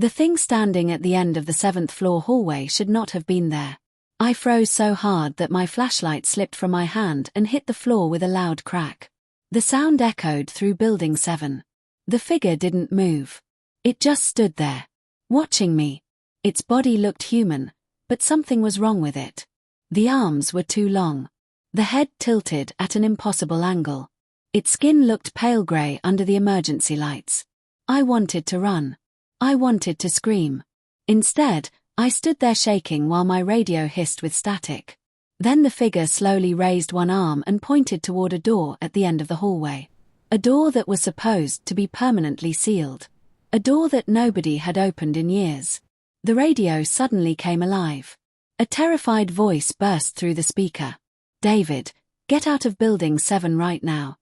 The thing standing at the end of the 7th floor hallway should not have been there. I froze so hard that my flashlight slipped from my hand and hit the floor with a loud crack. The sound echoed through Building 7. The figure didn't move. It just stood there, watching me. Its body looked human, but something was wrong with it. The arms were too long. The head tilted at an impossible angle. Its skin looked pale grey under the emergency lights. I wanted to run. I wanted to scream. Instead, I stood there shaking while my radio hissed with static. Then the figure slowly raised one arm and pointed toward a door at the end of the hallway. A door that was supposed to be permanently sealed. A door that nobody had opened in years. The radio suddenly came alive. A terrified voice burst through the speaker. "David, get out of Building 7 right now."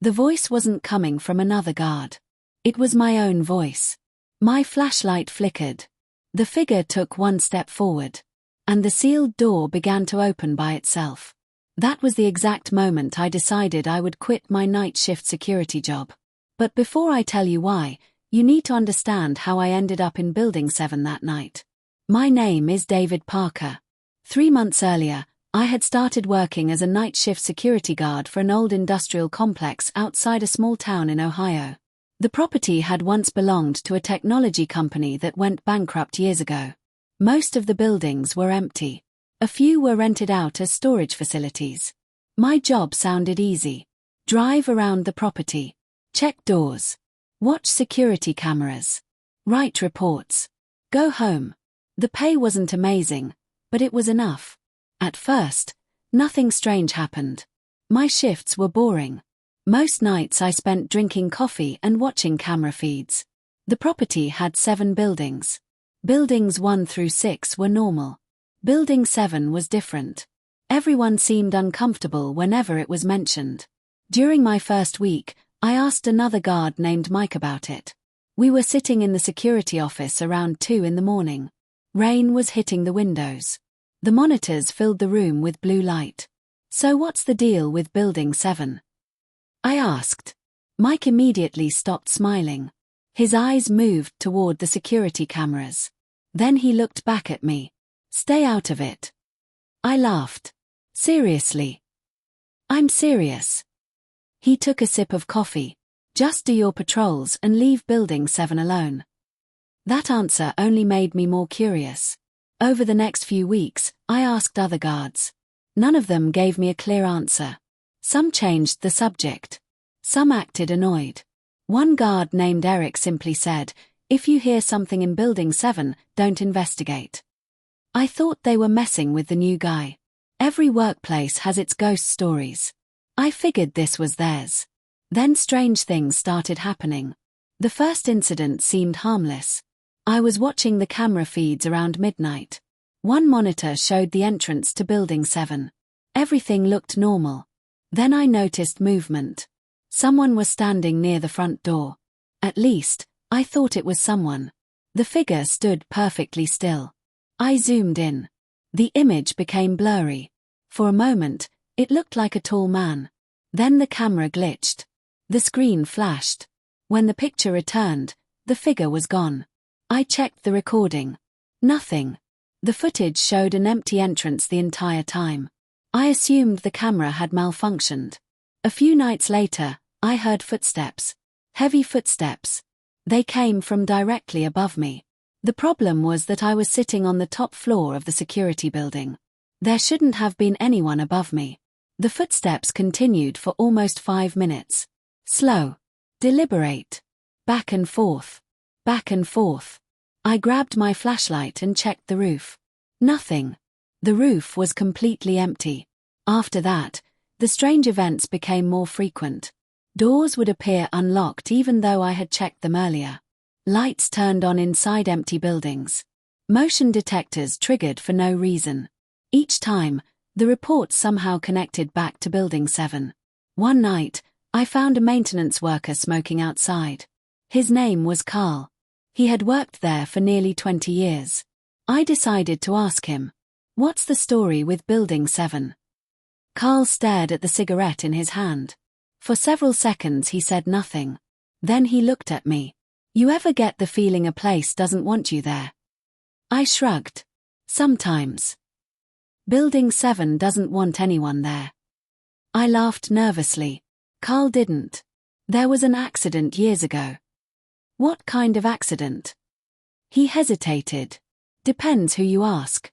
The voice wasn't coming from another guard. It was my own voice. My flashlight flickered. The figure took one step forward. And the sealed door began to open by itself. That was the exact moment I decided I would quit my night shift security job. But before I tell you why, you need to understand how I ended up in Building 7 that night. My name is David Parker. 3 months earlier, I had started working as a night shift security guard for an old industrial complex outside a small town in Ohio. The property had once belonged to a technology company that went bankrupt years ago. Most of the buildings were empty. A few were rented out as storage facilities. My job sounded easy. Drive around the property. Check doors. Watch security cameras. Write reports. Go home. The pay wasn't amazing, but it was enough. At first, nothing strange happened. My shifts were boring. Most nights I spent drinking coffee and watching camera feeds. The property had 7 buildings. Buildings 1 through 6 were normal. Building 7 was different. Everyone seemed uncomfortable whenever it was mentioned. During my first week, I asked another guard named Mike about it. We were sitting in the security office around 2 in the morning. Rain was hitting the windows. The monitors filled the room with blue light. "So what's the deal with Building 7? I asked. Mike immediately stopped smiling. His eyes moved toward the security cameras. Then he looked back at me. "Stay out of it." I laughed. "Seriously?" "I'm serious." He took a sip of coffee. "Just do your patrols and leave Building 7 alone." That answer only made me more curious. Over the next few weeks, I asked other guards. None of them gave me a clear answer. Some changed the subject. Some acted annoyed. One guard named Eric simply said, "If you hear something in Building 7, don't investigate." I thought they were messing with the new guy. Every workplace has its ghost stories. I figured this was theirs. Then strange things started happening. The first incident seemed harmless. I was watching the camera feeds around midnight. One monitor showed the entrance to Building 7. Everything looked normal. Then I noticed movement. Someone was standing near the front door. At least, I thought it was someone. The figure stood perfectly still. I zoomed in. The image became blurry. For a moment, it looked like a tall man. Then the camera glitched. The screen flashed. When the picture returned, the figure was gone. I checked the recording. Nothing. The footage showed an empty entrance the entire time. I assumed the camera had malfunctioned. A few nights later, I heard footsteps. Heavy footsteps. They came from directly above me. The problem was that I was sitting on the top floor of the security building. There shouldn't have been anyone above me. The footsteps continued for almost 5 minutes. Slow. Deliberate. Back and forth. Back and forth. I grabbed my flashlight and checked the roof. Nothing. The roof was completely empty. After that, the strange events became more frequent. Doors would appear unlocked even though I had checked them earlier. Lights turned on inside empty buildings. Motion detectors triggered for no reason. Each time, the report somehow connected back to Building 7. One night, I found a maintenance worker smoking outside. His name was Carl. He had worked there for nearly 20 years. I decided to ask him, "What's the story with Building 7? Carl stared at the cigarette in his hand. For several seconds he said nothing. Then he looked at me. You ever get the feeling a place doesn't want you there? I shrugged. Sometimes. Building 7 doesn't want anyone there. I laughed nervously. Carl didn't. There was an accident years ago. What kind of accident? He hesitated. Depends who you ask.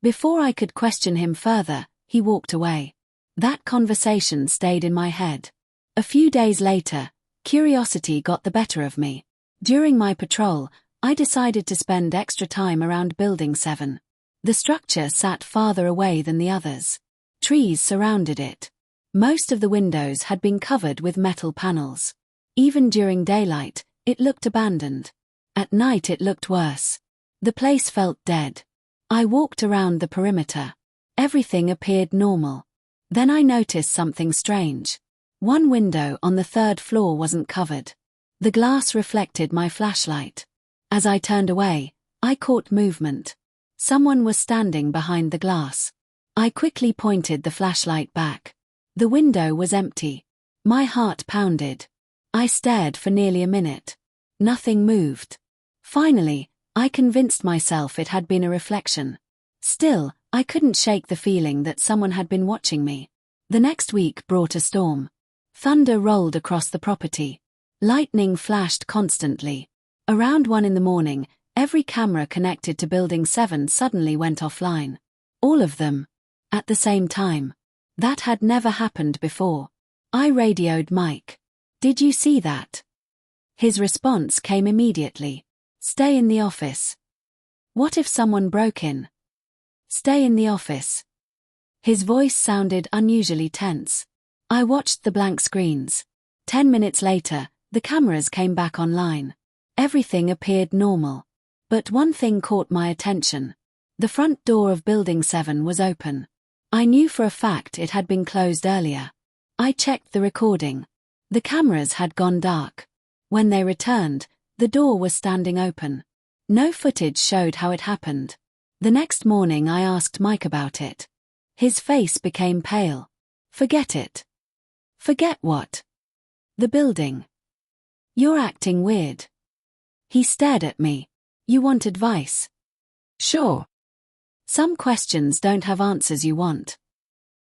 Before I could question him further, he walked away. That conversation stayed in my head. A few days later, curiosity got the better of me. During my patrol, I decided to spend extra time around Building 7. The structure sat farther away than the others. Trees surrounded it. Most of the windows had been covered with metal panels. Even during daylight, it looked abandoned. At night it looked worse. The place felt dead. I walked around the perimeter. Everything appeared normal. Then I noticed something strange. One window on the 3rd floor wasn't covered. The glass reflected my flashlight. As I turned away, I caught movement. Someone was standing behind the glass. I quickly pointed the flashlight back. The window was empty. My heart pounded. I stared for nearly a minute. Nothing moved. Finally, I convinced myself it had been a reflection. Still, I couldn't shake the feeling that someone had been watching me. The next week brought a storm. Thunder rolled across the property. Lightning flashed constantly. Around 1 in the morning, every camera connected to Building 7 suddenly went offline. All of them. At the same time. That had never happened before. I radioed Mike. Did you see that? His response came immediately. Stay in the office. What if someone broke in? Stay in the office. His voice sounded unusually tense. I watched the blank screens. 10 minutes later, the cameras came back online. Everything appeared normal. But one thing caught my attention. The front door of Building 7 was open. I knew for a fact it had been closed earlier. I checked the recording. The cameras had gone dark. When they returned, the door was standing open. No footage showed how it happened. The next morning I asked Mike about it. His face became pale. Forget it. Forget what? The building. You're acting weird. He stared at me. You want advice? Sure. Some questions don't have answers you want.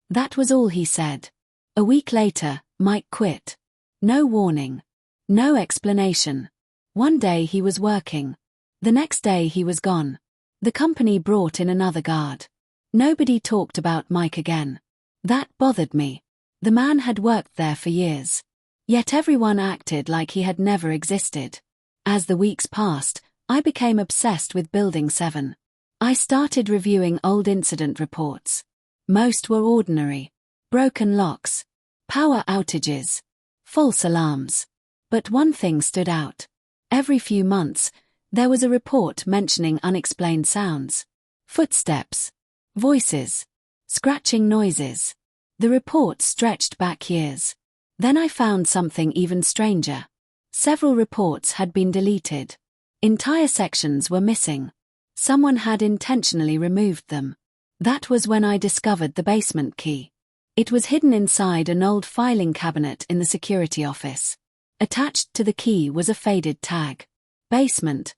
That was all he said. A week later, Mike quit. No warning. No explanation. One day he was working. The next day he was gone. The company brought in another guard. Nobody talked about Mike again. That bothered me. The man had worked there for years. Yet everyone acted like he had never existed. As the weeks passed, I became obsessed with Building 7. I started reviewing old incident reports. Most were ordinary. Broken locks. Power outages. False alarms. But one thing stood out. Every few months, there was a report mentioning unexplained sounds. Footsteps. Voices. Scratching noises. The report stretched back years. Then I found something even stranger. Several reports had been deleted. Entire sections were missing. Someone had intentionally removed them. That was when I discovered the basement key. It was hidden inside an old filing cabinet in the security office. Attached to the key was a faded tag. Basement.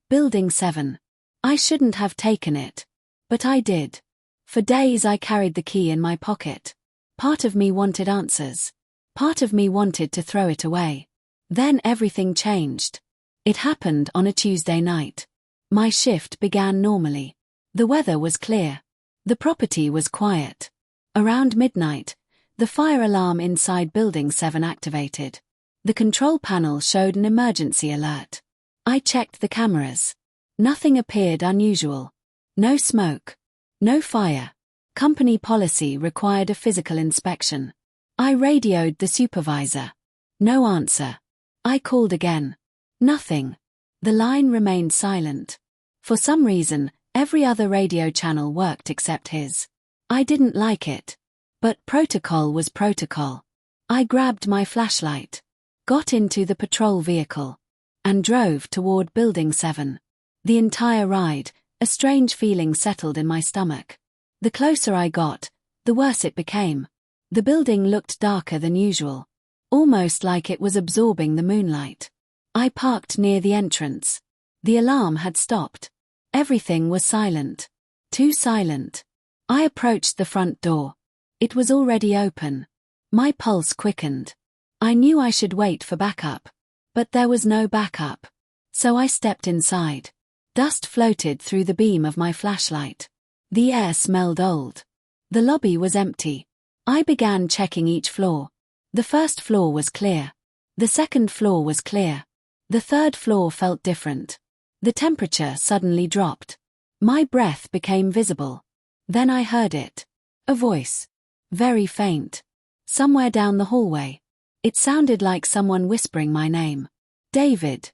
Building 7. I shouldn't have taken it. But I did. For days I carried the key in my pocket. Part of me wanted answers. Part of me wanted to throw it away. Then everything changed. It happened on a Tuesday night. My shift began normally. The weather was clear. The property was quiet. Around midnight, the fire alarm inside Building 7 activated. The control panel showed an emergency alert. I checked the cameras. Nothing appeared unusual. No smoke. No fire. Company policy required a physical inspection. I radioed the supervisor. No answer. I called again. Nothing. The line remained silent. For some reason, every other radio channel worked except his. I didn't like it. But protocol was protocol. I grabbed my flashlight, got into the patrol vehicle, and drove toward Building 7. The entire ride, a strange feeling settled in my stomach. The closer I got, the worse it became. The building looked darker than usual. Almost like it was absorbing the moonlight. I parked near the entrance. The alarm had stopped. Everything was silent. Too silent. I approached the front door. It was already open. My pulse quickened. I knew I should wait for backup. But there was no backup. So I stepped inside. Dust floated through the beam of my flashlight. The air smelled old. The lobby was empty. I began checking each floor. The first floor was clear. The second floor was clear. The third floor felt different. The temperature suddenly dropped. My breath became visible. Then I heard it. A voice. Very faint. Somewhere down the hallway. It sounded like someone whispering my name. David.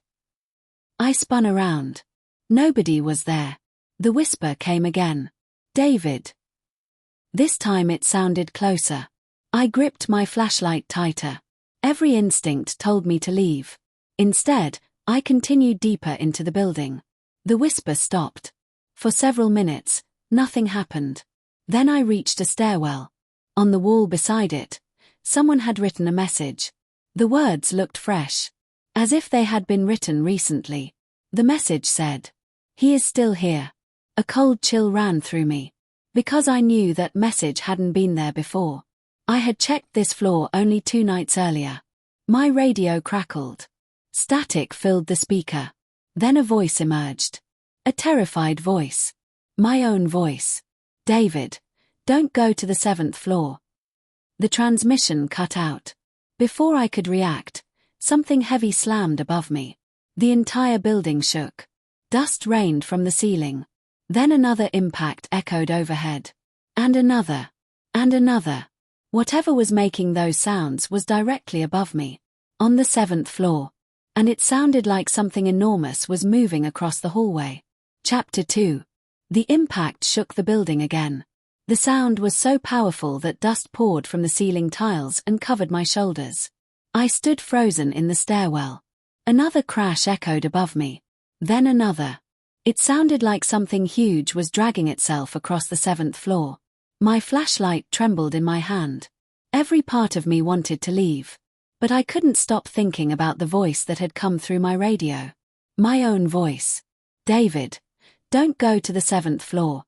I spun around. Nobody was there. The whisper came again. David. This time it sounded closer. I gripped my flashlight tighter. Every instinct told me to leave. Instead, I continued deeper into the building. The whisper stopped. For several minutes, nothing happened. Then I reached a stairwell. On the wall beside it, someone had written a message. The words looked fresh. As if they had been written recently. The message said, "He is still here." A cold chill ran through me. Because I knew that message hadn't been there before. I had checked this floor only 2 nights earlier. My radio crackled. Static filled the speaker. Then a voice emerged. A terrified voice. My own voice. David, don't go to the 7th floor. The transmission cut out. Before I could react, something heavy slammed above me. The entire building shook. Dust rained from the ceiling. Then another impact echoed overhead. And another. And another. Whatever was making those sounds was directly above me. On the 7th floor. And it sounded like something enormous was moving across the hallway. Chapter 2. The impact shook the building again. The sound was so powerful that dust poured from the ceiling tiles and covered my shoulders. I stood frozen in the stairwell. Another crash echoed above me. Then another. It sounded like something huge was dragging itself across the 7th floor. My flashlight trembled in my hand. Every part of me wanted to leave. But I couldn't stop thinking about the voice that had come through my radio. My own voice. David, don't go to the 7th floor.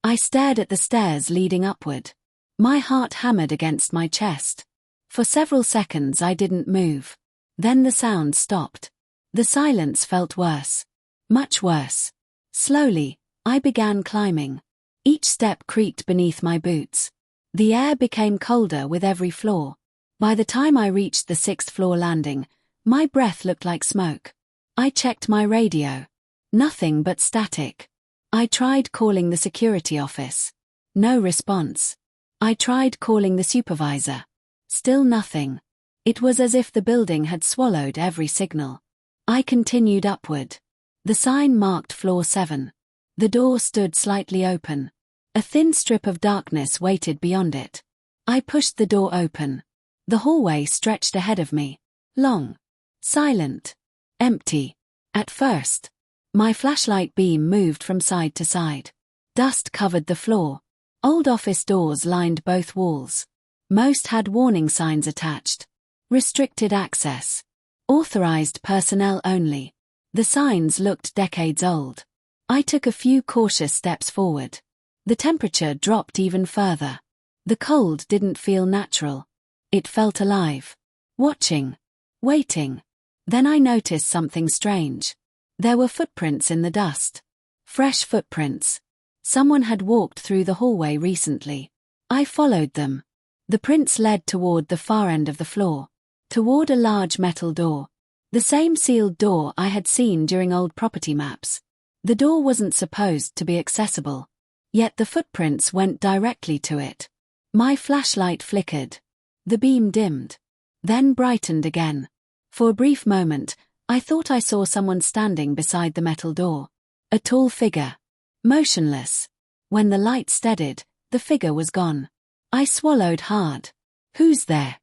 I stared at the stairs leading upward. My heart hammered against my chest. For several seconds I didn't move. Then the sound stopped. The silence felt worse. Much worse. Slowly, I began climbing. Each step creaked beneath my boots. The air became colder with every floor. By the time I reached the 6th floor landing, my breath looked like smoke. I checked my radio. Nothing but static. I tried calling the security office. No response. I tried calling the supervisor. Still nothing. It was as if the building had swallowed every signal. I continued upward. The sign marked floor 7. The door stood slightly open. A thin strip of darkness waited beyond it. I pushed the door open. The hallway stretched ahead of me. Long. Silent. Empty. At first. My flashlight beam moved from side to side. Dust covered the floor. Old office doors lined both walls. Most had warning signs attached. Restricted access. Authorized personnel only. The signs looked decades old. I took a few cautious steps forward. The temperature dropped even further. The cold didn't feel natural. It felt alive. Watching. Waiting. Then I noticed something strange. There were footprints in the dust. Fresh footprints. Someone had walked through the hallway recently. I followed them. The prints led toward the far end of the floor. Toward a large metal door. The same sealed door I had seen during old property maps. The door wasn't supposed to be accessible. Yet the footprints went directly to it. My flashlight flickered. The beam dimmed. Then brightened again. For a brief moment, I thought I saw someone standing beside the metal door. A tall figure. Motionless. When the light steadied, the figure was gone. I swallowed hard. Who's there?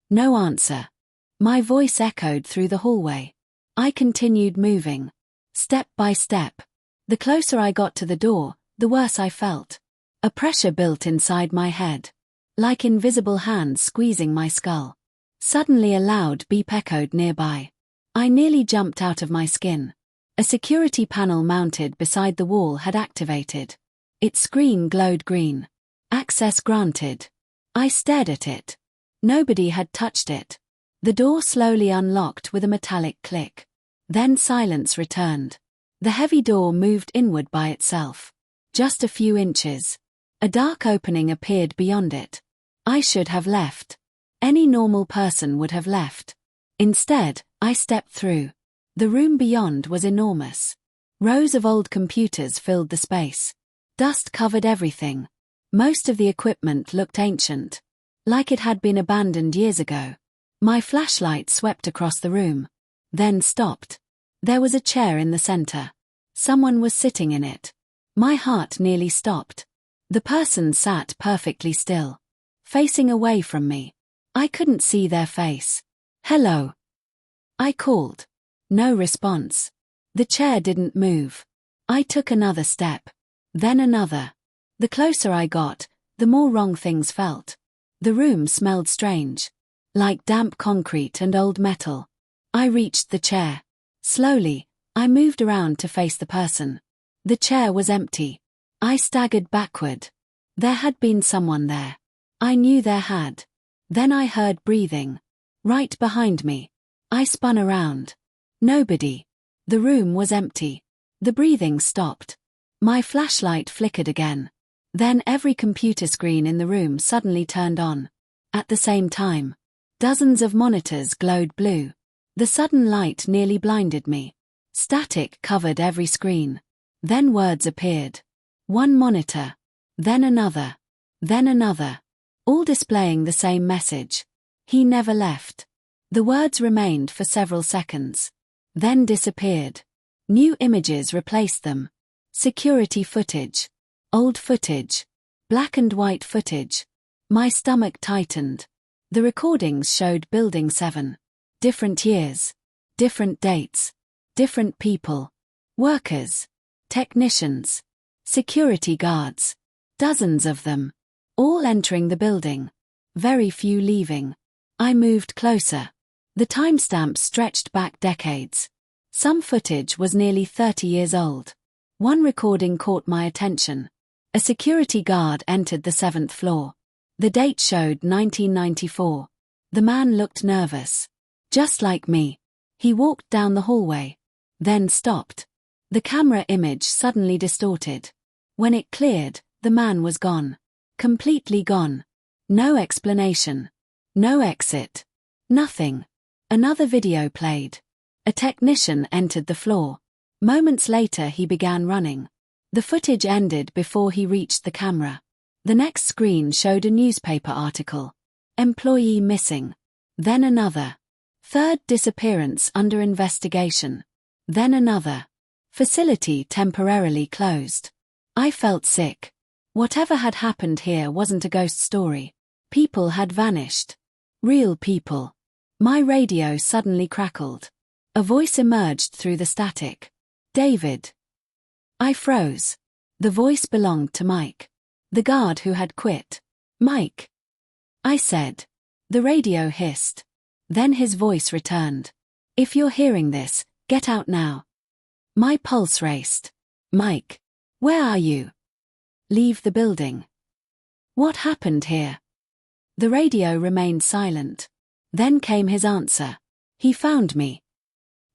No answer. My voice echoed through the hallway. I continued moving. Step by step. The closer I got to the door, the worse I felt. A pressure built inside my head. Like invisible hands squeezing my skull. Suddenly a loud beep echoed nearby. I nearly jumped out of my skin. A security panel mounted beside the wall had activated. Its screen glowed green. Access granted. I stared at it. Nobody had touched it. The door slowly unlocked with a metallic click. Then silence returned. The heavy door moved inward by itself. Just a few inches. A dark opening appeared beyond it. I should have left. Any normal person would have left. Instead, I stepped through. The room beyond was enormous. Rows of old computers filled the space. Dust covered everything. Most of the equipment looked ancient, like it had been abandoned years ago. My flashlight swept across the room, then stopped. There was a chair in the center. Someone was sitting in it. My heart nearly stopped. The person sat perfectly still, facing away from me. I couldn't see their face. "Hello," I called. No response. The chair didn't move. I took another step. Then another. The closer I got, the more wrong things felt. The room smelled strange. Like damp concrete and old metal. I reached the chair. Slowly, I moved around to face the person. The chair was empty. I staggered backward. There had been someone there. I knew there had. Then I heard breathing. Right behind me. I spun around. Nobody. The room was empty. The breathing stopped. My flashlight flickered again. Then every computer screen in the room suddenly turned on. At the same time. Dozens of monitors glowed blue. The sudden light nearly blinded me. Static covered every screen. Then words appeared. One monitor. Then another. Then another. All displaying the same message. He never left. The words remained for several seconds. Then disappeared. New images replaced them. Security footage. Old footage. Black and white footage. My stomach tightened. The recordings showed Building 7. Different years. Different dates. Different people. Workers. Technicians. Security guards. Dozens of them. All entering the building. Very few leaving. I moved closer. The timestamps stretched back decades. Some footage was nearly 30 years old. One recording caught my attention. A security guard entered the 7th floor. The date showed 1994. The man looked nervous. Just like me. He walked down the hallway. Then stopped. The camera image suddenly distorted. When it cleared, the man was gone. Completely gone. No explanation. No exit. Nothing. Another video played. A technician entered the floor. Moments later he began running. The footage ended before he reached the camera. The next screen showed a newspaper article. Employee missing. Then another. Third disappearance under investigation. Then another. Facility temporarily closed. I felt sick. Whatever had happened here wasn't a ghost story. People had vanished. Real people. My radio suddenly crackled. A voice emerged through the static. "David." I froze. The voice belonged to Mike. The guard who had quit. "Mike," I said. The radio hissed. Then his voice returned. "If you're hearing this, get out now." My pulse raced. "Mike, where are you?" "Leave the building." "What happened here?" The radio remained silent. Then came his answer. "He found me."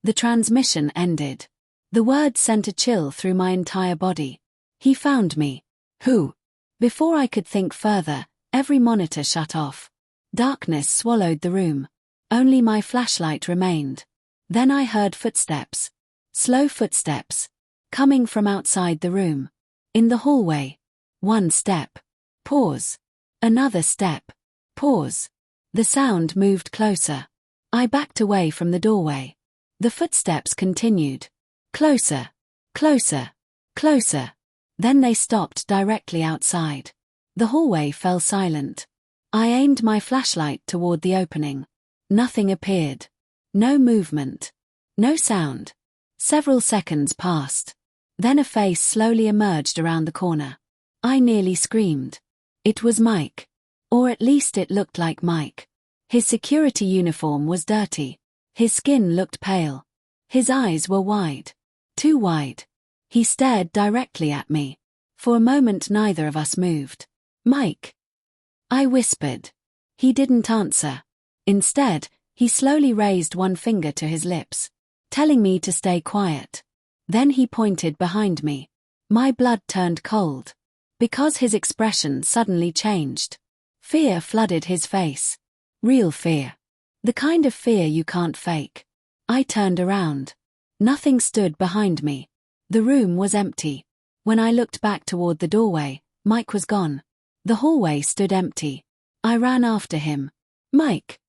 The transmission ended. The word sent a chill through my entire body. He found me. Who? Before I could think further, every monitor shut off. Darkness swallowed the room. Only my flashlight remained. Then I heard footsteps. Slow footsteps. Coming from outside the room. In the hallway. One step. Pause. Another step. Pause. The sound moved closer. I backed away from the doorway. The footsteps continued. Closer. Closer. Closer. Then they stopped directly outside. The hallway fell silent. I aimed my flashlight toward the opening. Nothing appeared. No movement. No sound. Several seconds passed. Then a face slowly emerged around the corner. I nearly screamed. It was Mike. Or at least it looked like Mike. His security uniform was dirty. His skin looked pale. His eyes were wide. Too wide. He stared directly at me. For a moment neither of us moved. "Mike," I whispered. He didn't answer. Instead, he slowly raised one finger to his lips, telling me to stay quiet. Then he pointed behind me. My blood turned cold. Because his expression suddenly changed. Fear flooded his face. Real fear. The kind of fear you can't fake. I turned around. Nothing stood behind me. The room was empty. When I looked back toward the doorway, Mike was gone. The hallway stood empty. I ran after him. "Mike!"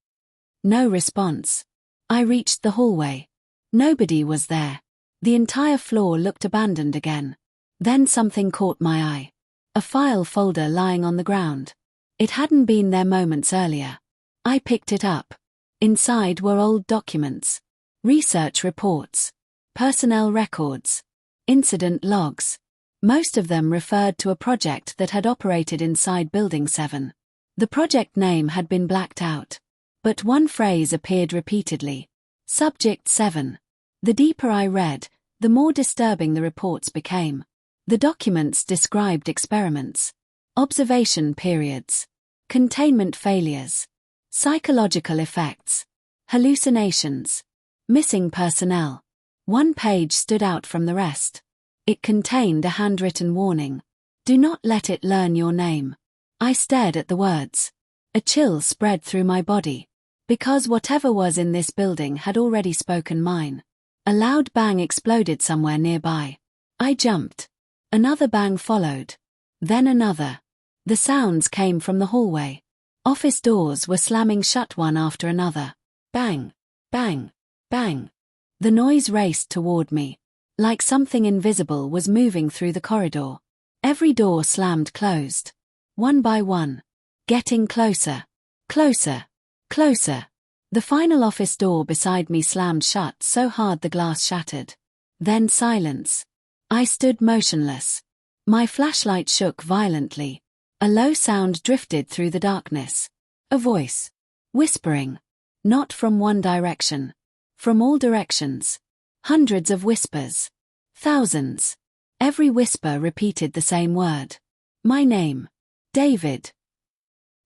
No response. I reached the hallway. Nobody was there. The entire floor looked abandoned again. Then something caught my eye. A file folder lying on the ground. It hadn't been there moments earlier. I picked it up. Inside were old documents. Research reports. Personnel records. Incident logs. Most of them referred to a project that had operated inside Building 7. The project name had been blacked out. But one phrase appeared repeatedly. Subject 7. The deeper I read, the more disturbing the reports became. The documents described experiments, observation periods, containment failures, psychological effects, hallucinations, missing personnel. One page stood out from the rest. It contained a handwritten warning. "Do not let it learn your name." I stared at the words. A chill spread through my body. Because whatever was in this building had already spoken mine. A loud bang exploded somewhere nearby. I jumped. Another bang followed. Then another. The sounds came from the hallway. Office doors were slamming shut one after another. Bang, bang, bang. The noise raced toward me. Like something invisible was moving through the corridor. Every door slammed closed. One by one. Getting closer. Closer. Closer. The final office door beside me slammed shut so hard the glass shattered. Then silence. I stood motionless. My flashlight shook violently. A low sound drifted through the darkness. A voice. Whispering. Not from one direction. From all directions. Hundreds of whispers. Thousands. Every whisper repeated the same word. My name. David.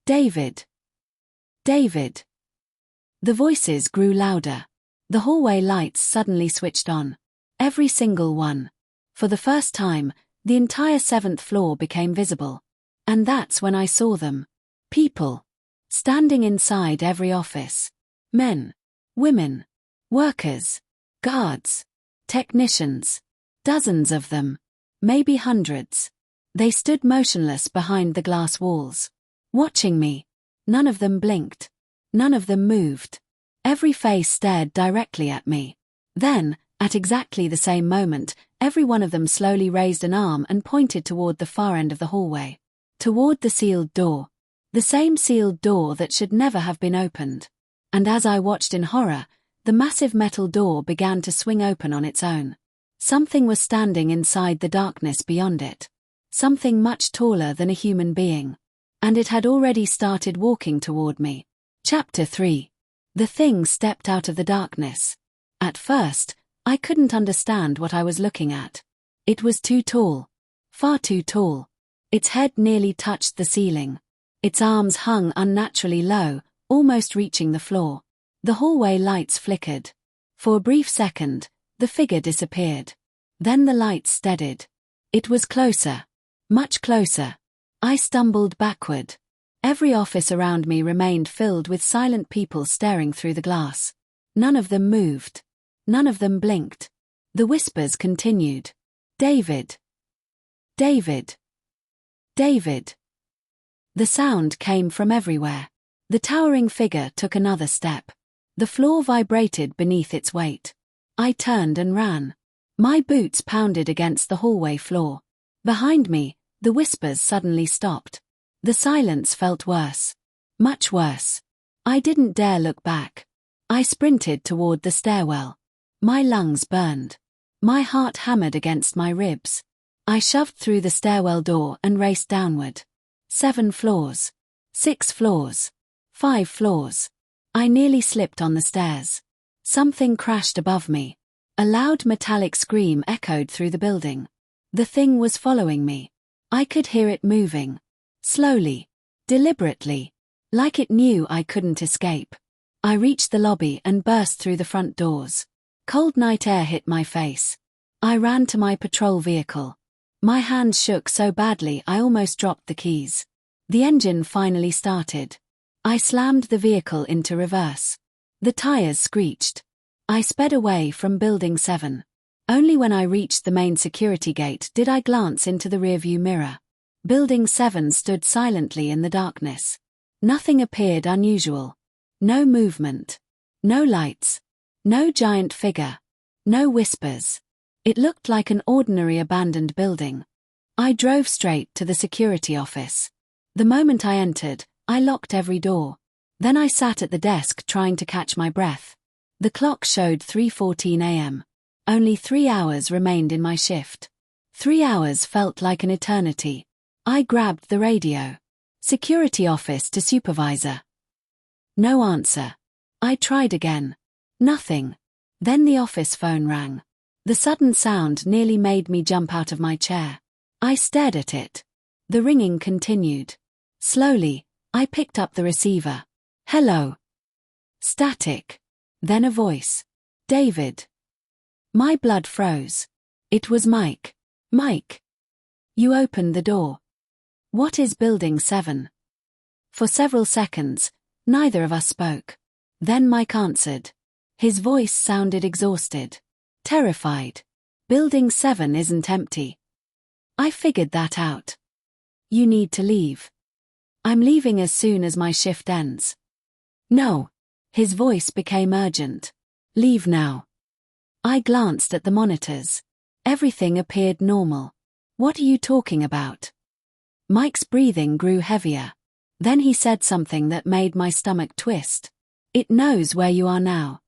David. David. The voices grew louder. The hallway lights suddenly switched on. Every single one. For the first time, the entire 7th floor became visible. And that's when I saw them. People. Standing inside every office. Men. Women. Workers. Guards. Technicians. Dozens of them. Maybe hundreds. They stood motionless behind the glass walls. Watching me. None of them blinked. None of them moved. Every face stared directly at me. Then, at exactly the same moment, every one of them slowly raised an arm and pointed toward the far end of the hallway. Toward the sealed door. The same sealed door that should never have been opened. And as I watched in horror, the massive metal door began to swing open on its own. Something was standing inside the darkness beyond it. Something much taller than a human being. And it had already started walking toward me. Chapter 3. The thing stepped out of the darkness. At first, I couldn't understand what I was looking at. It was too tall. Far too tall. Its head nearly touched the ceiling. Its arms hung unnaturally low, almost reaching the floor. The hallway lights flickered. For a brief second, the figure disappeared. Then the lights steadied. It was closer. Much closer. I stumbled backward. Every office around me remained filled with silent people staring through the glass. None of them moved. None of them blinked. The whispers continued. David. David. David. The sound came from everywhere. The towering figure took another step. The floor vibrated beneath its weight. I turned and ran. My boots pounded against the hallway floor. Behind me, the whispers suddenly stopped. The silence felt worse. Much worse. I didn't dare look back. I sprinted toward the stairwell. My lungs burned. My heart hammered against my ribs. I shoved through the stairwell door and raced downward. 7 floors. 6 floors. 5 floors. I nearly slipped on the stairs. Something crashed above me. A loud metallic scream echoed through the building. The thing was following me. I could hear it moving. Slowly. Deliberately. Like it knew I couldn't escape. I reached the lobby and burst through the front doors. Cold night air hit my face. I ran to my patrol vehicle. My hands shook so badly I almost dropped the keys. The engine finally started. I slammed the vehicle into reverse. The tires screeched. I sped away from Building 7. Only when I reached the main security gate did I glance into the rearview mirror. Building 7 stood silently in the darkness. Nothing appeared unusual. No movement. No lights. No giant figure. No whispers. It looked like an ordinary abandoned building. I drove straight to the security office. The moment I entered, I locked every door. Then I sat at the desk trying to catch my breath. The clock showed 3:14 a.m. Only 3 hours remained in my shift. 3 hours felt like an eternity. I grabbed the radio. Security office to supervisor. No answer. I tried again. Nothing. Then the office phone rang. The sudden sound nearly made me jump out of my chair. I stared at it. The ringing continued. Slowly, I picked up the receiver. Hello. Static. Then a voice. David. My blood froze. It was Mike. Mike. You opened the door. What is Building 7? For several seconds, neither of us spoke. Then Mike answered. His voice sounded exhausted. Terrified. Building 7 isn't empty. I figured that out. You need to leave. I'm leaving as soon as my shift ends. No. His voice became urgent. Leave now. I glanced at the monitors. Everything appeared normal. What are you talking about? Mike's breathing grew heavier. Then he said something that made my stomach twist. It knows where you are now.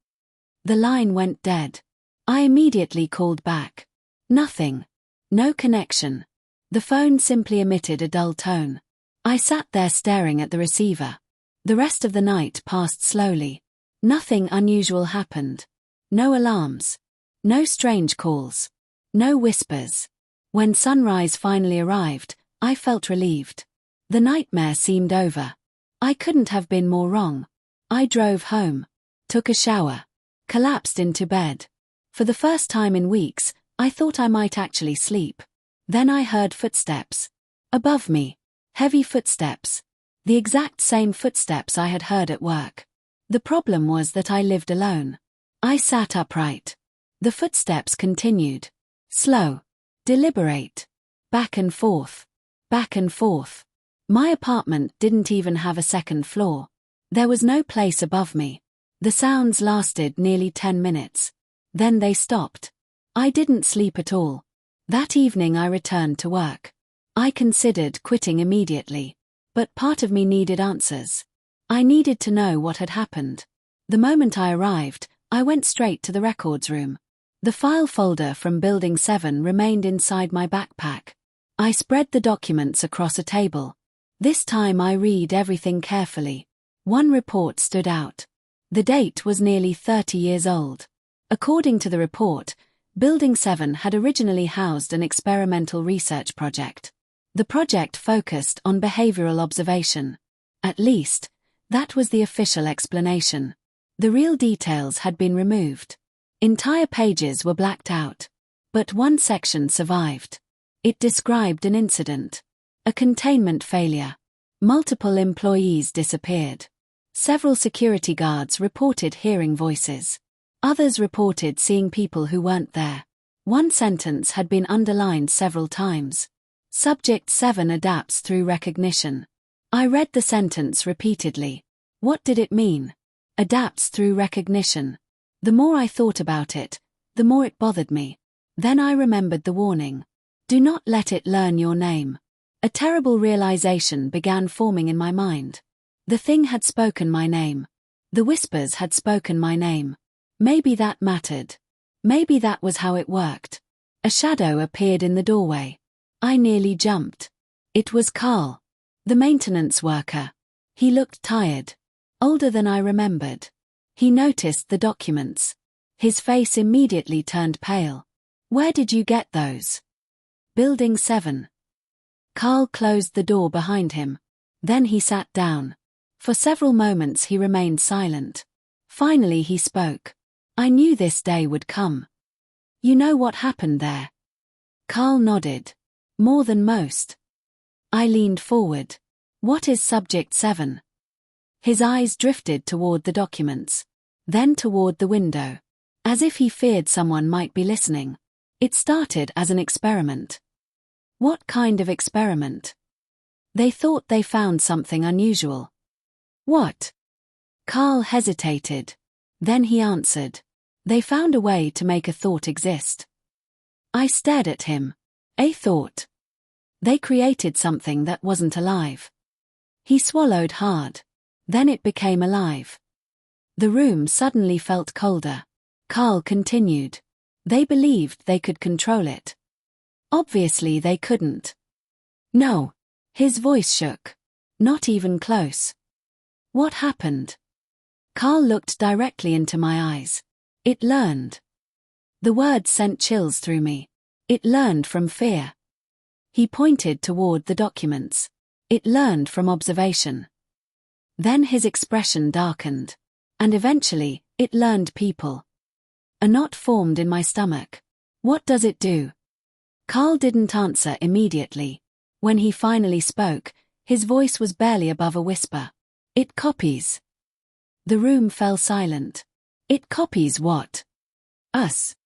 The line went dead. I immediately called back. Nothing. No connection. The phone simply emitted a dull tone. I sat there staring at the receiver. The rest of the night passed slowly. Nothing unusual happened. No alarms. No strange calls. No whispers. When sunrise finally arrived, I felt relieved. The nightmare seemed over. I couldn't have been more wrong. I drove home. Took a shower. Collapsed into bed. For the first time in weeks, I thought I might actually sleep. Then I heard footsteps. Above me. Heavy footsteps. The exact same footsteps I had heard at work. The problem was that I lived alone. I sat upright. The footsteps continued. Slow. Deliberate. Back and forth. Back and forth. My apartment didn't even have a second floor. There was no place above me. The sounds lasted nearly 10 minutes. Then they stopped. I didn't sleep at all. That evening I returned to work. I considered quitting immediately. But part of me needed answers. I needed to know what had happened. The moment I arrived, I went straight to the records room. The file folder from Building 7 remained inside my backpack. I spread the documents across a table. This time I read everything carefully. One report stood out. The date was nearly 30 years old. According to the report, Building 7 had originally housed an experimental research project. The project focused on behavioral observation. At least, that was the official explanation. The real details had been removed. Entire pages were blacked out. But one section survived. It described an incident. A containment failure. Multiple employees disappeared. Several security guards reported hearing voices. Others reported seeing people who weren't there. One sentence had been underlined several times. Subject 7 adapts through recognition. I read the sentence repeatedly. What did it mean? Adapts through recognition. The more I thought about it, the more it bothered me. Then I remembered the warning. Do not let it learn your name. A terrible realization began forming in my mind. The thing had spoken my name. The whispers had spoken my name. Maybe that mattered. Maybe that was how it worked. A shadow appeared in the doorway. I nearly jumped. It was Carl, the maintenance worker. He looked tired. Older than I remembered. He noticed the documents. His face immediately turned pale. Where did you get those? Building 7. Carl closed the door behind him. Then he sat down. For several moments he remained silent. Finally he spoke. I knew this day would come. You know what happened there? Carl nodded. More than most. I leaned forward. What is Subject 7? His eyes drifted toward the documents. Then toward the window. As if he feared someone might be listening. It started as an experiment. What kind of experiment? They thought they found something unusual. What? Carl hesitated. Then he answered. They found a way to make a thought exist. I stared at him. A thought. They created something that wasn't alive. He swallowed hard. Then it became alive. The room suddenly felt colder. Carl continued. They believed they could control it. Obviously they couldn't. No. His voice shook. Not even close. What happened? Carl looked directly into my eyes. It learned. The words sent chills through me. It learned from fear. He pointed toward the documents. It learned from observation. Then his expression darkened. And eventually, it learned people. A knot formed in my stomach. What does it do? Carl didn't answer immediately. When he finally spoke, his voice was barely above a whisper. It copies. The room fell silent. It copies what? Us.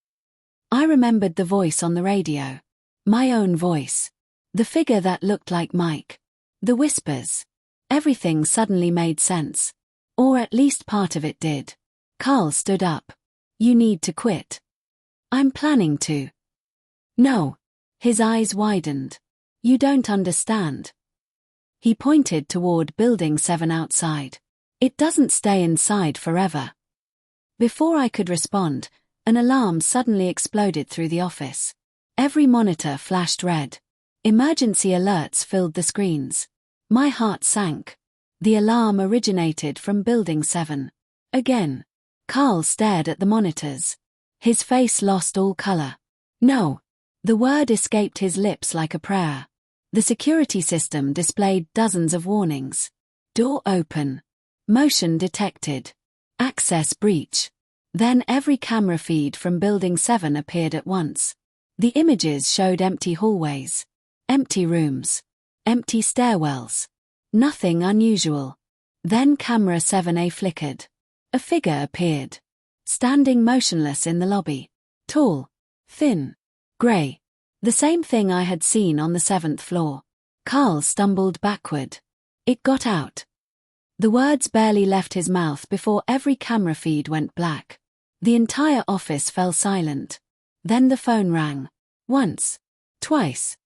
I remembered the voice on the radio. My own voice. The figure that looked like Mike. The whispers. Everything suddenly made sense. Or at least part of it did. Carl stood up. You need to quit. I'm planning to. No. His eyes widened. You don't understand. He pointed toward Building 7 outside. It doesn't stay inside forever. Before I could respond, an alarm suddenly exploded through the office. Every monitor flashed red. Emergency alerts filled the screens. My heart sank. The alarm originated from Building 7. Again. Carl stared at the monitors. His face lost all color. No. The word escaped his lips like a prayer. The security system displayed dozens of warnings. Door open. Motion detected. Access breach. Then every camera feed from Building 7 appeared at once. The images showed empty hallways. Empty rooms. Empty stairwells. Nothing unusual. Then camera 7A flickered. A figure appeared. Standing motionless in the lobby. Tall. Thin. Grey. The same thing I had seen on the 7th floor. Carl stumbled backward. It got out. The words barely left his mouth before every camera feed went black. The entire office fell silent. Then the phone rang. Once. Twice.